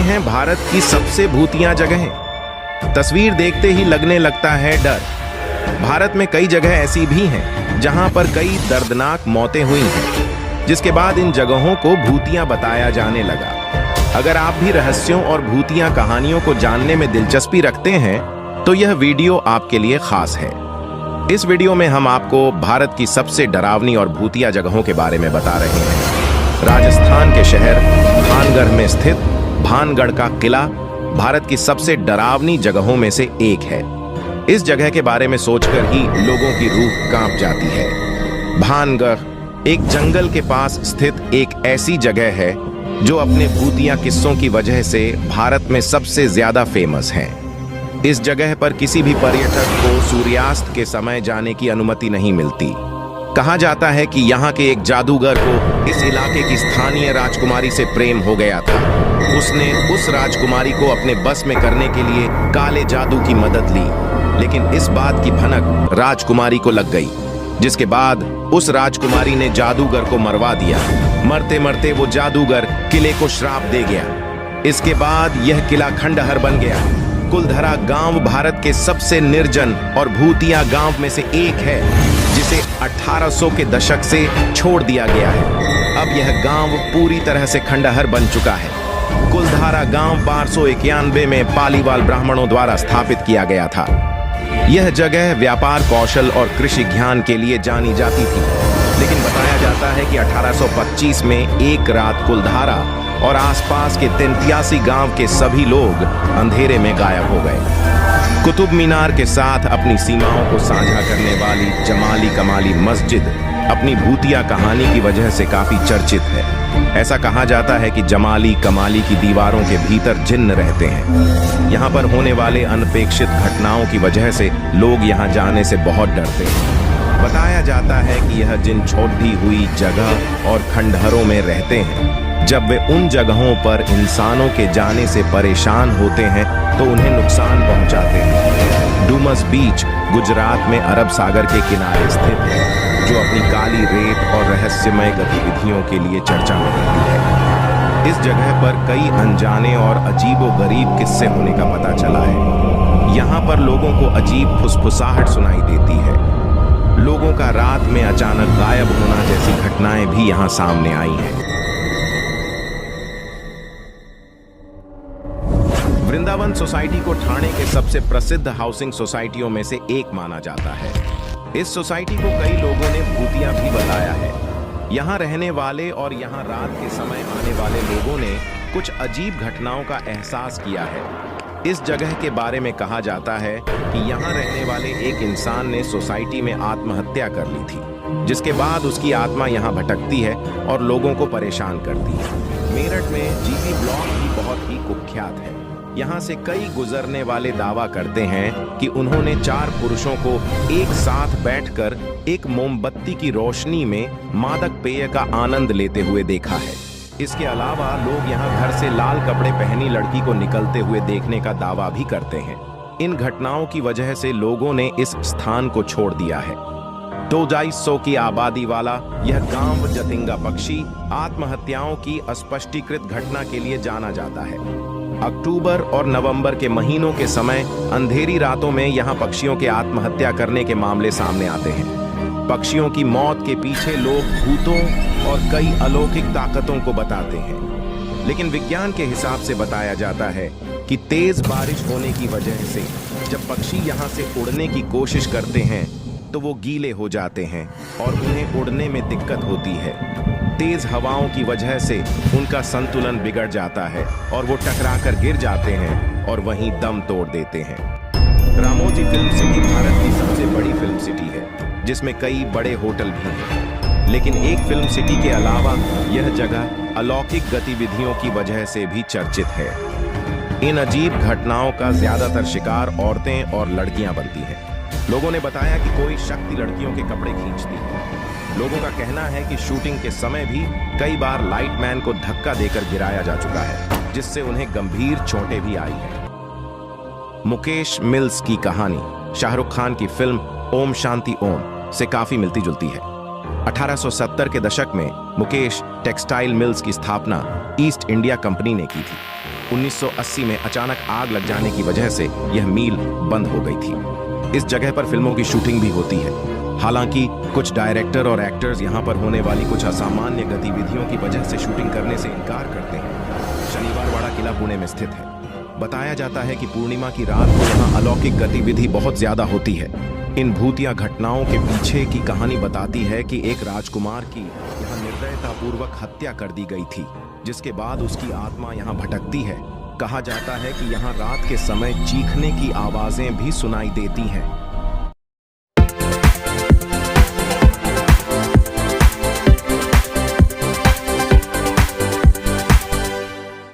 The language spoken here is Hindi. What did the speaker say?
हैं भारत की सबसे भूतिया जगहें। तस्वीर देखते ही लगने लगता है डर। भारत में कई जगह ऐसी भी हैं जहां पर कई दर्दनाक मौतें हुई हैं, जिसके बाद इन जगहों को भूतिया बताया जाने लगा। अगर आप भी रहस्यों और भूतिया कहानियों को जानने में दिलचस्पी रखते हैं तो यह वीडियो आपके लिए खास है। इस वीडियो में हम आपको भारत की सबसे डरावनी और भूतिया जगहों के बारे में बता रहे हैं। राजस्थान के शहर भानगढ़ में स्थित भानगढ़ का किला भारत की सबसे डरावनी जगहों में से एक है। इस जगह के बारे में सोचकर ही लोगों की रूह कांप जाती है। भानगढ़ एक जंगल के पास स्थित एक ऐसी जगह है जो अपने भूतिया किस्सों की वजह से भारत में सबसे ज्यादा फेमस है। इस जगह पर किसी भी पर्यटक को सूर्यास्त के समय जाने की अनुमति नहीं मिलती। कहा जाता है कि यहाँ के एक जादूगर को इस इलाके की स्थानीय राजकुमारी से प्रेम हो गया था। उसने उस राजकुमारी को अपने बस में करने के लिए काले जादू की मदद ली, लेकिन इस बात की भनक राजकुमारी को लग गई, जिसके बाद उस राजकुमारी ने जादूगर को मरवा दिया। मरते मरते वो जादूगर किले को श्राप दे गया। इसके बाद यह किला खंडहर बन गया। कुलधरा गांव भारत के सबसे निर्जन और भूतिया गांव में से एक है, जिसे 1800 के दशक से छोड़ दिया गया है। अब यह गांव पूरी तरह से खंडहर बन चुका है। कुलधारा गांव 1291 में पालीवाल ब्राह्मणों द्वारा स्थापित किया गया था। यह जगह व्यापार कौशल और कृषि ज्ञान के लिए जानी जाती थी, लेकिन बताया जाता है कि 1825 में एक रात कुलधारा और आसपास के 83 गांव के सभी लोग अंधेरे में गायब हो गए। कुतुब मीनार के साथ अपनी सीमाओं को साझा करने वाली जमाली कमाली मस्जिद अपनी भूतिया कहानी की वजह से काफी चर्चित है। ऐसा कहा जाता है कि जमाली कमाली की दीवारों के भीतर जिन्न रहते हैं। यहाँ पर होने वाले अनपेक्षित घटनाओं की वजह से लोग यहाँ जाने से बहुत डरते हैं। बताया जाता है कि यह जिन छोड़ी हुई जगह और खंडहरों में रहते हैं, जब वे उन जगहों पर इंसानों के जाने से परेशान होते हैं तो उन्हें नुकसान पहुंचाते हैं। डूमस बीच गुजरात में अरब सागर के किनारे स्थित है, जो अपनी काली रेत और रहस्यमय गतिविधियों के लिए चर्चा में रहती है। इस जगह पर कई अनजाने और अजीबोगरीब किस्से होने का पता चला है। यहाँ पर लोगों को अजीब फुसफुसाहट सुनाई देती है। लोगों का रात में अचानक गायब होना जैसी घटनाएं भी यहाँ सामने आई हैं। वृंदावन सोसाइटी को ठाणे के सबसे प्रसिद्ध हाउसिंग सोसाइटियों में से एक माना जाता है। इस सोसाइटी को कई लोगों ने भूतिया भी बताया है। यहाँ रहने वाले और यहाँ रात के समय आने वाले लोगों ने कुछ अजीब घटनाओं का एहसास किया है। इस जगह के बारे में कहा जाता है कि यहाँ रहने वाले एक इंसान ने सोसाइटी में आत्महत्या कर ली थी, जिसके बाद उसकी आत्मा यहाँ भटकती है और लोगों को परेशान करती है। मेरठ में जीपी ब्लॉक भी बहुत ही कुख्यात है। यहाँ से कई गुजरने वाले दावा करते हैं कि उन्होंने 4 पुरुषों को एक साथ बैठकर एक मोमबत्ती की रोशनी में मादक पेय का आनंद लेते हुए देखा है। इसके अलावा लोग यहाँ घर से लाल कपड़े पहनी लड़की को निकलते हुए देखने का दावा भी करते हैं। इन घटनाओं की वजह से लोगों ने इस स्थान को छोड़ दिया है। 200 की आबादी वाला यह गांव जतिंगा पक्षी आत्महत्याओं की अस्पष्टीकृत घटना के लिए जाना जाता है। अक्टूबर और नवंबर के महीनों के समय अंधेरी रातों में यहाँ पक्षियों के आत्महत्या करने के मामले सामने आते हैं। पक्षियों की मौत के पीछे लोग भूतों और कई अलौकिक ताकतों को बताते हैं, लेकिन विज्ञान के हिसाब से बताया जाता है कि तेज बारिश होने की वजह से जब पक्षी यहाँ से उड़ने की कोशिश करते हैं तो वो गीले हो जाते हैं और उन्हें उड़ने में दिक्कत होती है। तेज हवाओं की वजह से उनका संतुलन बिगड़ जाता है और वो टकराकर गिर जाते हैं और वहीं दम तोड़ देते हैं। रामोजी फिल्म सिटी भारत की सबसे बड़ी फिल्म सिटी है, जिसमें कई बड़े होटल भी हैं। लेकिन एक फिल्म सिटी के अलावा यह जगह अलौकिक गतिविधियों की वजह से भी चर्चित है। इन अजीब घटनाओं का ज्यादातर शिकार औरतें और लड़कियां बनती हैं। लोगों ने बताया कि कोई शक्ति लड़कियों के कपड़े खींचती है। लोगों का कहना है कि शूटिंग के समय भी कई बार लाइटमैन को धक्का देकर गिराया जा चुका है, जिससे उन्हें गंभीर चोटें भी आई हैं। मुकेश मिल्स की कहानी शाहरुख खान की फिल्म ओम शांति ओम से काफी मिलती जुलती है। 1870 के दशक में मुकेश टेक्सटाइल मिल्स की स्थापना ईस्ट इंडिया कंपनी ने की थी। 1980 में अचानक आग लग जाने की वजह से यह मील बंद हो गई थी। इस जगह पर फिल्मों की शूटिंग भी होती है। हालांकि कुछ डायरेक्टर और एक्टर्स यहां पर होने वाली कुछ असामान्य गतिविधियों की वजह से शूटिंग करने से इनकार करते हैं। शनिवार वाड़ा किला पुणे में स्थित है। बताया जाता है कि पूर्णिमा की रात को यहाँ अलौकिक गतिविधि बहुत ज्यादा होती है। इन भूतिया घटनाओं के पीछे की कहानी बताती है कि एक राजकुमार की यहाँ निर्दयतापूर्वक हत्या कर दी गई थी, जिसके बाद उसकी आत्मा यहाँ भटकती है। कहा जाता है कि यहाँ रात के समय चीखने की आवाजें भी सुनाई देती हैं।